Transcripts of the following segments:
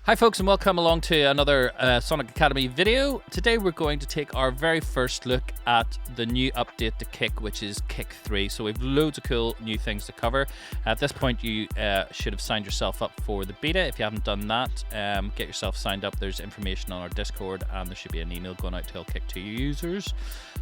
Hi folks, and welcome along to another Sonic Academy video. Today we're going to take our very first look at the new update to Kick, which is Kick 3. So we've loads of cool new things to cover. At this point you should have signed yourself up for the beta. If you haven't done that, get yourself signed up. There's information on our Discord and there should be an email going out to all Kick 2 users.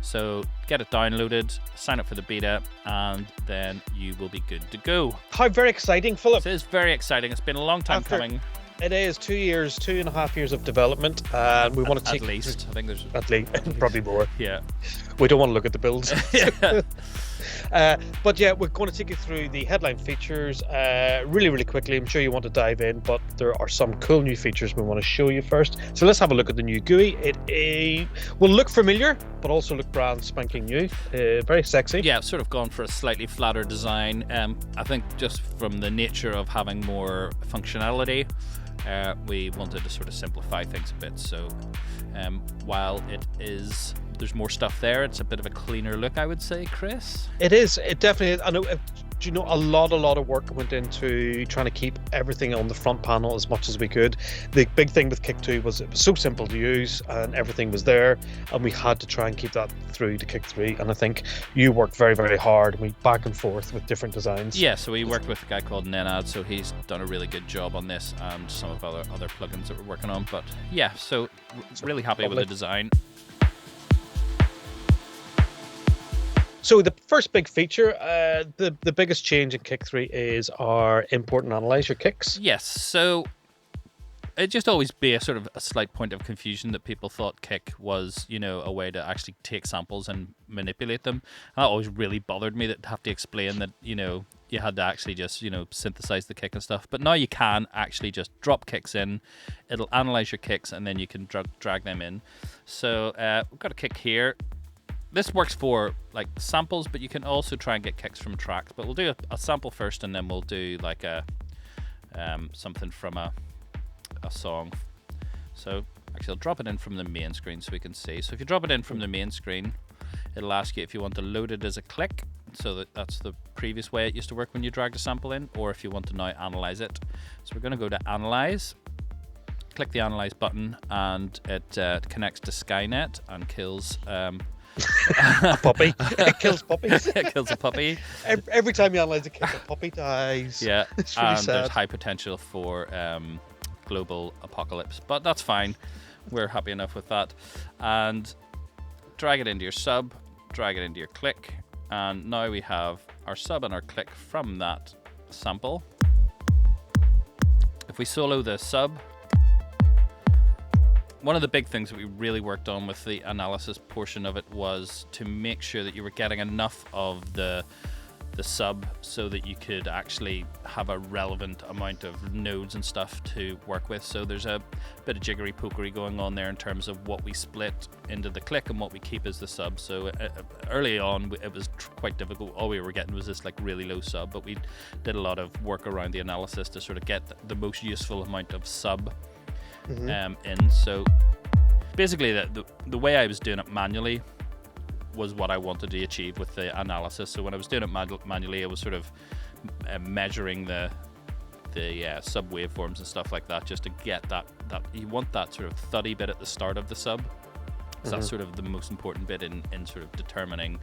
So get it downloaded, sign up for the beta, and then you will be good to go. How very exciting, Philip. This is very exciting. It's been a long time coming. It is 2 years, 2.5 years of development, and we want to take at least. I think there's at least probably more. Yeah, we don't want to look at the builds. yeah. But yeah, we're going to take you through the headline features really quickly. I'm sure you want to dive in, but there are some cool new features we want to show you first. So let's have a look at the new GUI. It will look familiar, but also look brand spanking new. Very sexy. Yeah, sort of gone for a slightly flatter design. I think just from the nature of having more functionality, we wanted to sort of simplify things a bit. So while there's more stuff there, it's a bit of a cleaner look, I would say, Chris. It is. It definitely is. I know. Do you know, a lot of work went into trying to keep everything on the front panel as much as we could. The big thing with Kick 2 was it was so simple to use and everything was there, and we had to try and keep that through to Kick 3. And I think you worked very hard, and we back and forth with different designs. Yeah, so we worked with a guy called Nenad, so he's done a really good job on this and some of other plugins that we're working on. But yeah, so really happy with the design. So the first big feature, the biggest change in Kick 3 is our import and analyze your kicks. Yes, so it just always be a sort of a slight point of confusion that people thought Kick was, you know, a way to actually take samples and manipulate them. And that always really bothered me, that have to explain that, you know, you had to actually just, you know, synthesize the kick and stuff. But now you can actually just drop kicks in, it'll analyze your kicks, and then you can drag them in. So we've got a kick here. This works for like samples, but you can also try and get kicks from tracks. But we'll do a sample first, and then we'll do like a something from a song. So actually I'll drop it in from the main screen so we can see. So if you drop it in from the main screen, it'll ask you if you want to load it as a click. So that's the previous way it used to work when you dragged a sample in, or if you want to now analyze it. So we're going to go to Analyze, click the Analyze button, and it connects to Skynet and kills a puppy. It kills puppies. It kills a puppy. Every time you analyze a kick, a puppy dies. Yeah, it's really sad. There's high potential for global apocalypse, but that's fine. We're happy enough with that. And drag it into your sub, drag it into your click, and now we have our sub and our click from that sample. If we solo the sub, one of the big things that we really worked on with the analysis portion of it was to make sure that you were getting enough of the sub so that you could actually have a relevant amount of nodes and stuff to work with. So there's a bit of jiggery pokery going on there in terms of what we split into the click and what we keep as the sub. So early on it was quite difficult. All we were getting was this like really low sub, but we did a lot of work around the analysis to sort of get the most useful amount of sub in. So basically the way I was doing it manually was what I wanted to achieve with the analysis. So when I was doing it manually, I was sort of measuring the sub waveforms and stuff like that, just to get that you want that sort of thuddy bit at the start of the sub. So that's sort of the most important bit in sort of determining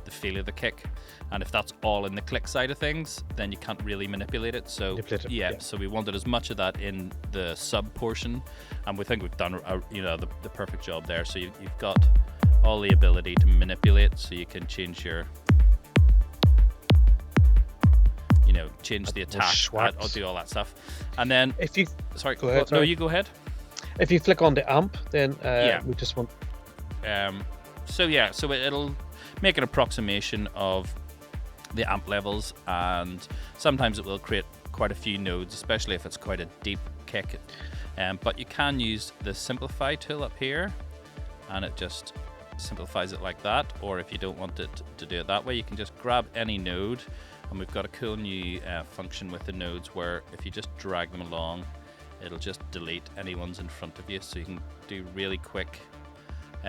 the feel of the kick. And if that's all in the click side of things, then you can't really manipulate it. So yeah, so we wanted as much of that in the sub portion, and we think we've done the perfect job there. So you've got all the ability to manipulate, so you can change your, change the attack, or do all that stuff. And then if you go ahead. No, you go ahead. If you flick on the amp, then we just want so it'll make an approximation of the amp levels, and sometimes it will create quite a few nodes, especially if it's quite a deep kick. But you can use the simplify tool up here, and it just simplifies it like that. Or if you don't want it to do it that way, you can just grab any node, and we've got a cool new function with the nodes where if you just drag them along, it'll just delete any ones in front of you, so you can do really quick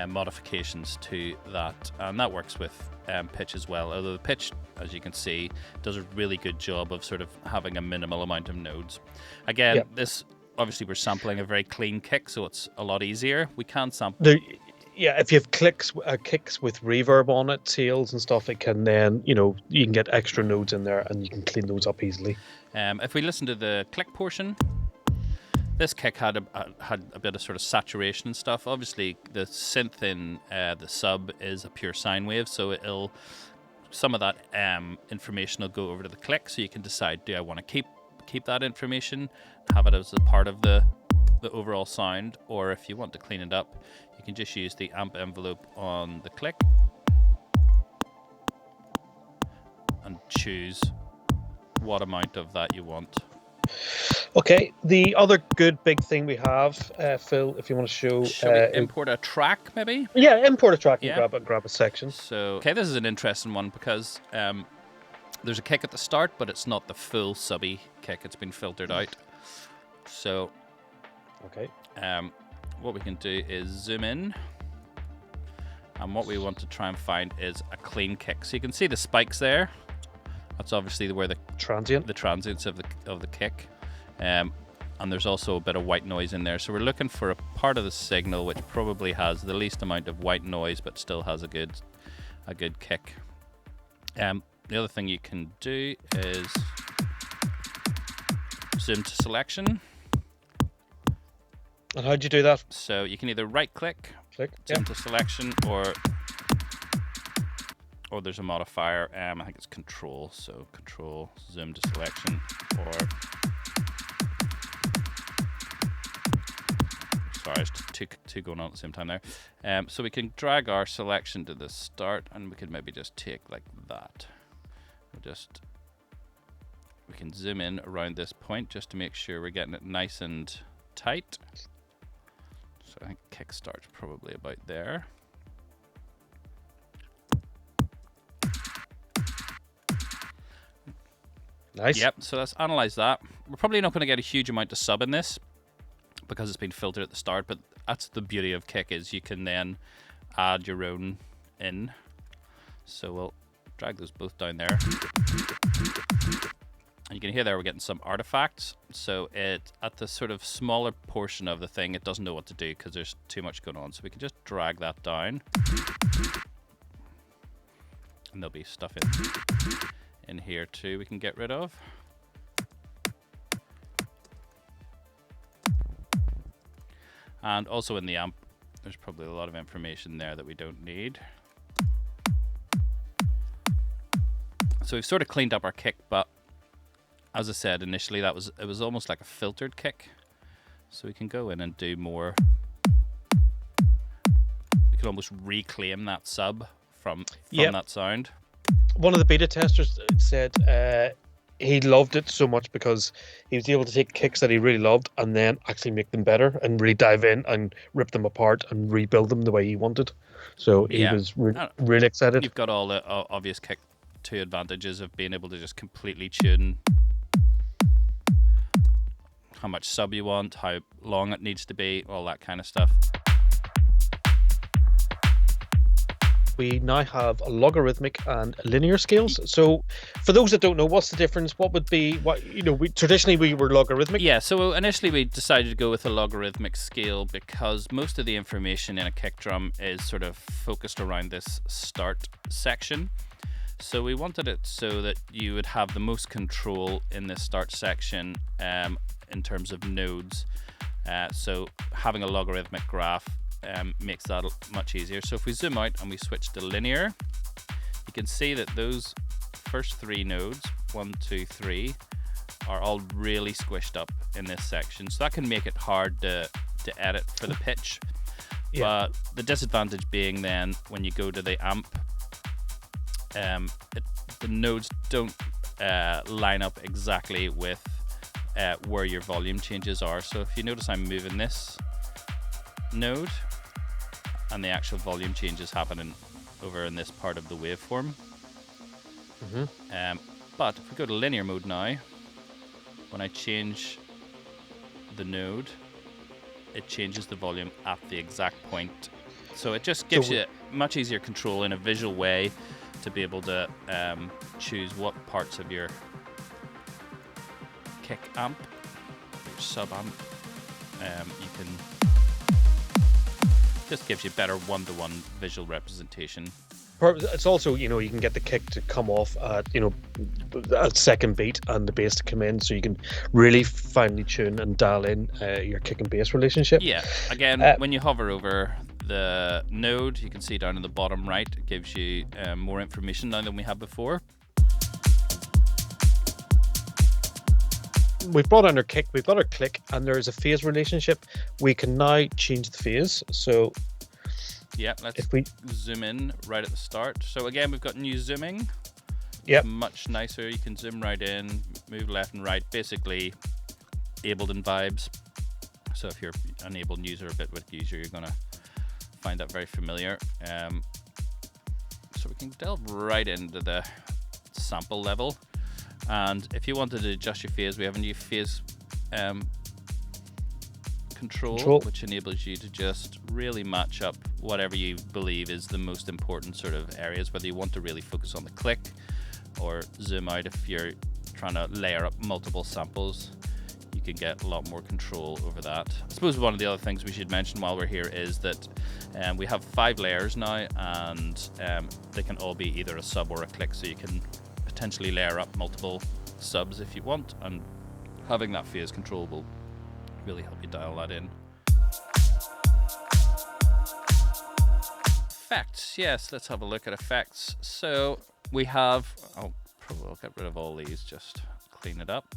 modifications to that. And that works with pitch as well, although the pitch, as you can see, does a really good job of sort of having a minimal amount of nodes. Again, this obviously we're sampling a very clean kick, so it's a lot easier. We can sample. Yeah, if you have kicks with reverb on it, tails and stuff, it can then, you can get extra nodes in there and you can clean those up easily. If we listen to the click portion, this kick had a bit of sort of saturation and stuff. Obviously, the synth in the sub is a pure sine wave, so some of that information will go over to the click, so you can decide, do I want to keep that information, have it as a part of the overall sound, or if you want to clean it up, you can just use the amp envelope on the click and choose what amount of that you want. Okay, the other good big thing we have, Phil, if you want to show... Should we import a track, maybe? Yeah, import a track and Yeah. grab a section. So, okay, this is an interesting one because there's a kick at the start, but it's not the full subby kick. It's been filtered out. So, okay, what we can do is zoom in, and what we want to try and find is a clean kick. So you can see the spikes there. That's obviously where the transients of the kick. And there's also a bit of white noise in there. So we're looking for a part of the signal which probably has the least amount of white noise but still has a good kick. The other thing you can do is zoom to selection. And how'd you do that? So you can either right click, zoom to selection, or there's a modifier. I think it's control. So control, zoom to selection, or sorry, it's two going on at the same time there. So we can drag our selection to the start, and we could maybe just take like that. We can zoom in around this point just to make sure we're getting it nice and tight. So I think kick start's probably about there. Nice. Yep, so let's analyze that. We're probably not going to get a huge amount of sub in this because it's been filtered at the start, but that's the beauty of kick, is you can then add your own in. So we'll drag those both down there. And you can hear there we're getting some artifacts. So at the sort of smaller portion of the thing, it doesn't know what to do because there's too much going on. So we can just drag that down. And there'll be stuff in here too we can get rid of. And also in the amp, there's probably a lot of information there that we don't need. So we've sort of cleaned up our kick, but as I said initially, it was almost like a filtered kick. So we can go in and do more. We can almost reclaim that sub from that sound. One of the beta testers said he loved it so much because he was able to take kicks that he really loved and then actually make them better and really dive in and rip them apart and rebuild them the way he wanted. So he was really excited. You've got all the obvious Kick 2 advantages of being able to just completely tune how much sub you want, how long it needs to be, all that kind of stuff. We now have a logarithmic and linear scales. So for those that don't know, what's the difference? What would be traditionally we were logarithmic? Yeah, so initially we decided to go with a logarithmic scale because most of the information in a kick drum is sort of focused around this start section. So we wanted it so that you would have the most control in this start section in terms of nodes. So having a logarithmic graph makes that much easier. So if we zoom out and we switch to linear, you can see that those first three nodes, 1, 2, 3, are all really squished up in this section. So that can make it hard to edit for the pitch. Yeah. But the disadvantage being then when you go to the amp, the nodes don't line up exactly with where your volume changes are. So if you notice I'm moving this node and the actual volume changes happening over in this part of the waveform. But if we go to linear mode now, when I change the node, it changes the volume at the exact point. So it just gives you much easier control in a visual way to be able to choose what parts of your kick amp, your sub amp, you can just gives you better one-to-one visual representation. It's also, you can get the kick to come off at, at second beat and the bass to come in, so you can really finely tune and dial in your kick and bass relationship. Yeah, again, when you hover over the node, you can see down in the bottom right, it gives you more information now than we had before. We've brought on our kick, we've got our click, and there's a phase relationship. We can now change the phase. So yeah, let's zoom in right at the start. So again, we've got new zooming. Yep. Much nicer. You can zoom right in, move left and right, basically Ableton vibes. So if you're an Ableton user, a Bitwig user, you're gonna find that very familiar. So we can delve right into the sample level. And if you wanted to adjust your phase, we have a new phase control, which enables you to just really match up whatever you believe is the most important sort of areas, whether you want to really focus on the click or zoom out if you're trying to layer up multiple samples. You can get a lot more control over that. I suppose one of the other things we should mention while we're here is that we have 5 layers now, and they can all be either a sub or a click, so you can potentially layer up multiple subs if you want, and having that phase control will really help you dial that in. Effects, yes, let's have a look at effects. So we have, I'll get rid of all these, just clean it up.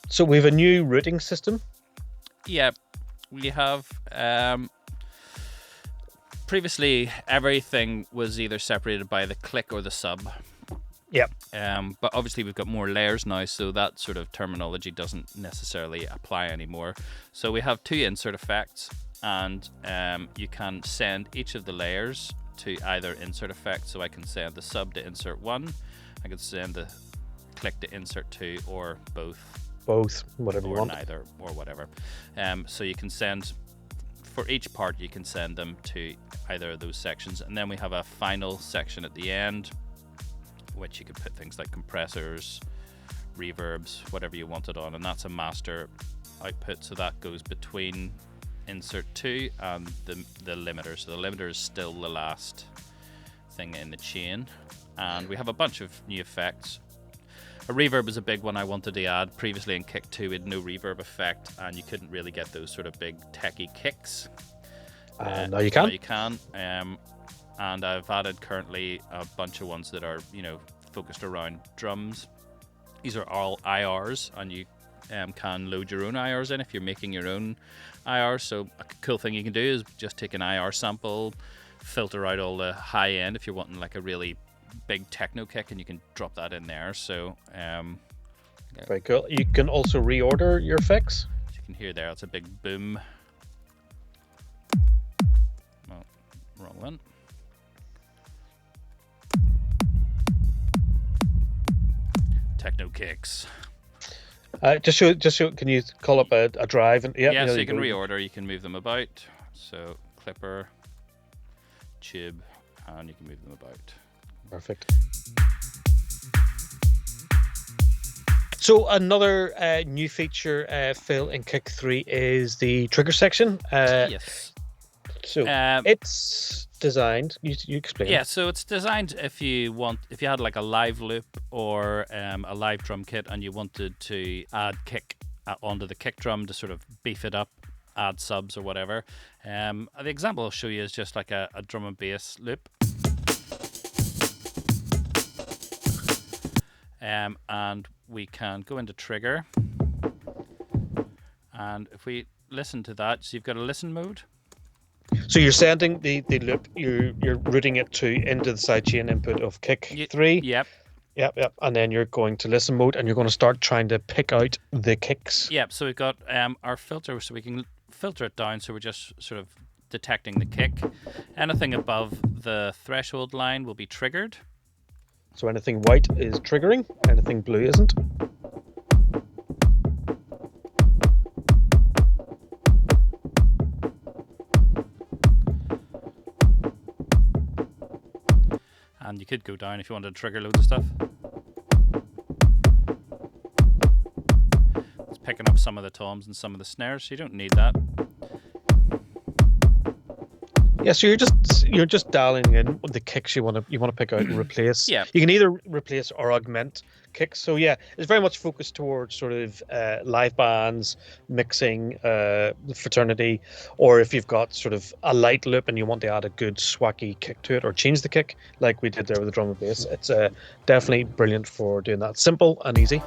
So we have a new routing system. Yeah, we have, previously everything was either separated by the click or the sub. Yep. But obviously we've got more layers now, so that sort of terminology doesn't necessarily apply anymore. So we have 2 insert effects, and you can send each of the layers to either insert effect. So I can send the sub to insert 1, I can send the click to insert 2, or both. Both, whatever you want. Or neither, or whatever. So you can send, for each part, you can send them to either of those sections. And then we have a final section at the end, which you could put things like compressors, reverbs, whatever you wanted on, and that's a master output, so that goes between insert 2 and the limiter. So the limiter is still the last thing in the chain, and we have a bunch of new effects. A reverb is a big one I wanted to add. Previously in Kick 2 we had no reverb effect, and you couldn't really get those sort of big techie kicks. Now you can. Now you can. And I've added currently a bunch of ones that are, focused around drums. These are all IRs, and you can load your own IRs in if you're making your own IRs. So a cool thing you can do is just take an IR sample, filter out all the high end if you're wanting like a really big techno kick, and you can drop that in there. So very cool. You can also reorder your effects. As you can hear there, it's a big boom. Oh, wrong one. Techno kicks. Just show. Can you call up a drive? And yeah, so you can reorder. You can move them about. So clipper, tube, and you can move them about. Perfect. So another new feature, Phil, in Kick 3 is the trigger section. Yes. So it's designed. You explain. Yeah, so it's designed if you had like a live loop or a live drum kit, and you wanted to add kick onto the kick drum to sort of beef it up, add subs or whatever. The example I'll show you is just like a drum and bass loop. And we can go into trigger, and if we listen to that, so you've got a listen mode. So you're sending the loop, you're routing it into the sidechain input of Kick 3. Yep. Yep. And then you're going to listen mode, and you're going to start trying to pick out the kicks. Yep. So we've got our filter, so we can filter it down. So we're just sort of detecting the kick. Anything above the threshold line will be triggered. So anything white is triggering, anything blue isn't. And you could go down if you wanted to trigger loads of stuff. Let's picking up some of the toms and some of the snares, so you don't need that. Yeah, so you're just dialing in the kicks you want to pick out and replace. Yeah. You can either replace or augment kicks. So yeah, it's very much focused towards sort of live bands, mixing, fraternity, or if you've got sort of a light loop and you want to add a good swacky kick to it or change the kick, like we did there with the drum and bass. It's definitely brilliant for doing that. Simple and easy.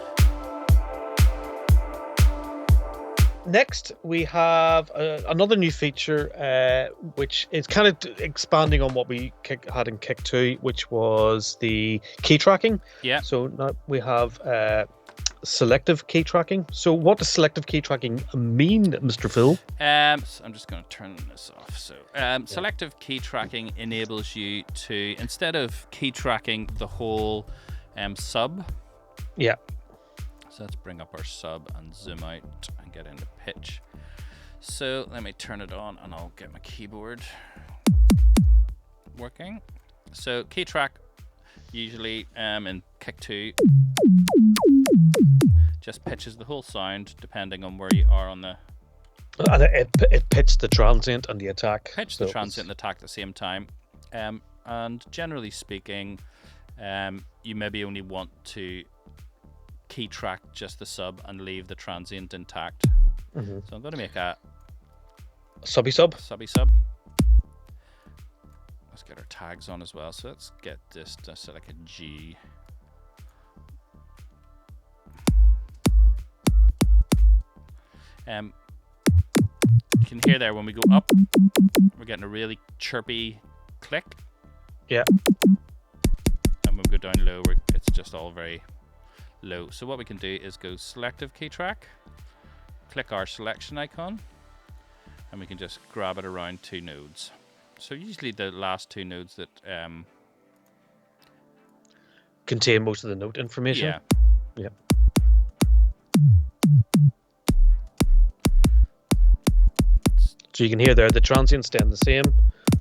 Next, we have another new feature, which is kind of expanding on what we had in Kick 2, which was the key tracking. Yeah. So now we have selective key tracking. So what does selective key tracking mean, Mr. Phil? So I'm just going to turn this off. So selective key tracking enables you to, instead of key tracking the whole sub. Yeah. So let's bring up our sub and zoom out and get into pitch. So let me turn it on and I'll get my keyboard working. So key track, usually in Kick 2, just pitches the whole sound depending on where you are on the... And it pitched the transient and the attack. Pitch the transient and the attack at the same time. And generally speaking, you maybe only want to key track just the sub and leave the transient intact. Mm-hmm. So I'm going to make a subby sub. Let's get our tags on as well. So let's get this to set like a G. You can hear there when we go up, we're getting a really chirpy click. Yeah. And when we go down low, it's just all very low. So what we can do is go selective key track, click our selection icon, and we can just grab it around 2 nodes. So usually the last 2 nodes that contain most of the note information. Yeah. Yeah. So you can hear there the transients staying the same,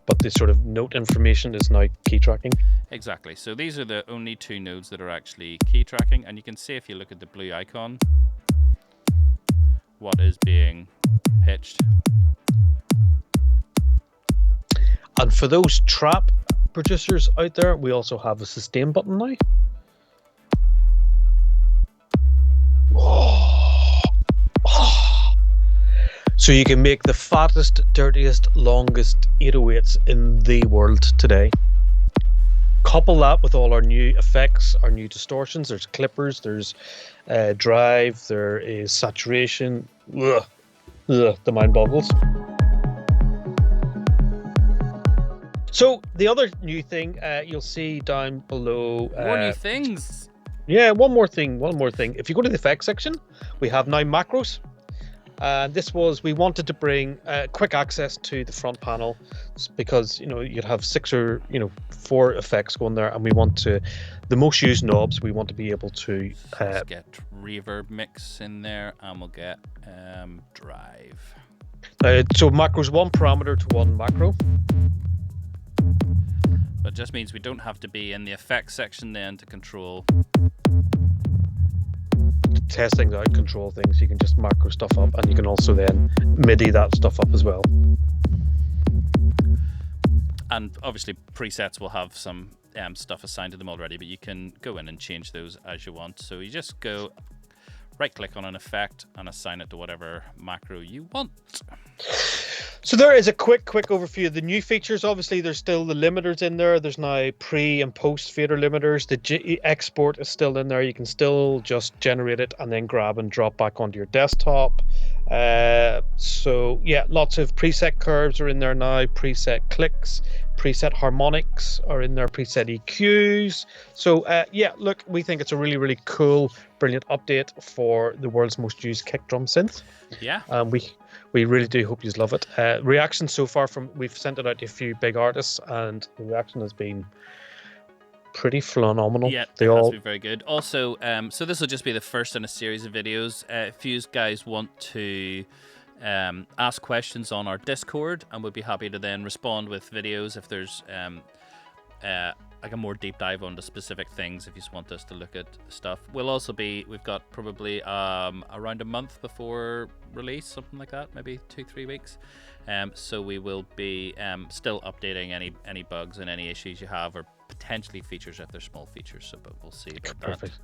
but the sort of note information is now key tracking. Exactly. So these are the only 2 nodes that are actually key tracking, and you can see if you look at the blue icon what is being pitched. And for those trap producers out there, we also have a sustain button now. So you can make the fattest, dirtiest, longest 808s in the world today. Couple that with all our new effects, our new distortions. There's clippers, there's drive, there is saturation. Ugh, the mind boggles. So the other new thing you'll see down below. More new things. Yeah, one more thing. If you go to the effects section, we have now macros. We wanted to bring quick access to the front panel because you'd have 6 or 4 effects going there, and we want to the most used knobs. We want to be able to let's get reverb mix in there, and we'll get drive. So macros, 1 parameter to 1 macro. But it just means we don't have to be in the effects section then to control. Test things out, control things. You can just macro stuff up, and you can also then MIDI that stuff up as well. And obviously presets will have some stuff assigned to them already, but you can go in and change those as you want. So you just go right click on an effect and assign it to whatever macro you want. So there is a quick overview of the new features. Obviously, there's still the limiters in there. There's now pre and post fader limiters. The export is still in there. You can still just generate it and then grab and drop back onto your desktop. So yeah, lots of preset curves are in there now. Preset clicks, preset harmonics are in there. Preset EQs. So yeah, look, we think it's a really cool, brilliant update for the world's most used kick drum synth. Yeah. We really do hope you love it. Reaction so far we've sent it out to a few big artists, and the reaction has been pretty phenomenal. Yeah, they has all been very good. Also, so this will just be the first in a series of videos. If you guys want to ask questions on our Discord, and we'll be happy to then respond with videos if there's like a more deep dive onto specific things if you just want us to look at stuff. We've got probably around a month before release, something like that, maybe 2-3 weeks. So we will be still updating any bugs and any issues you have, or potentially features if they're small features. So, but we'll see about Perfect.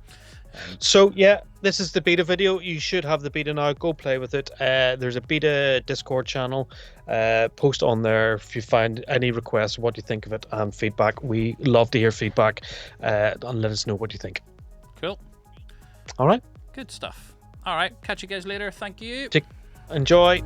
that. So yeah, this is the beta video. You should have the beta now. Go play with it. There's a beta Discord channel. Post on there if you find any requests, what you think of it, and feedback. We love to hear feedback, and let us know what you think. Cool. All right. Good stuff. All right. Catch you guys later. Thank you. Enjoy.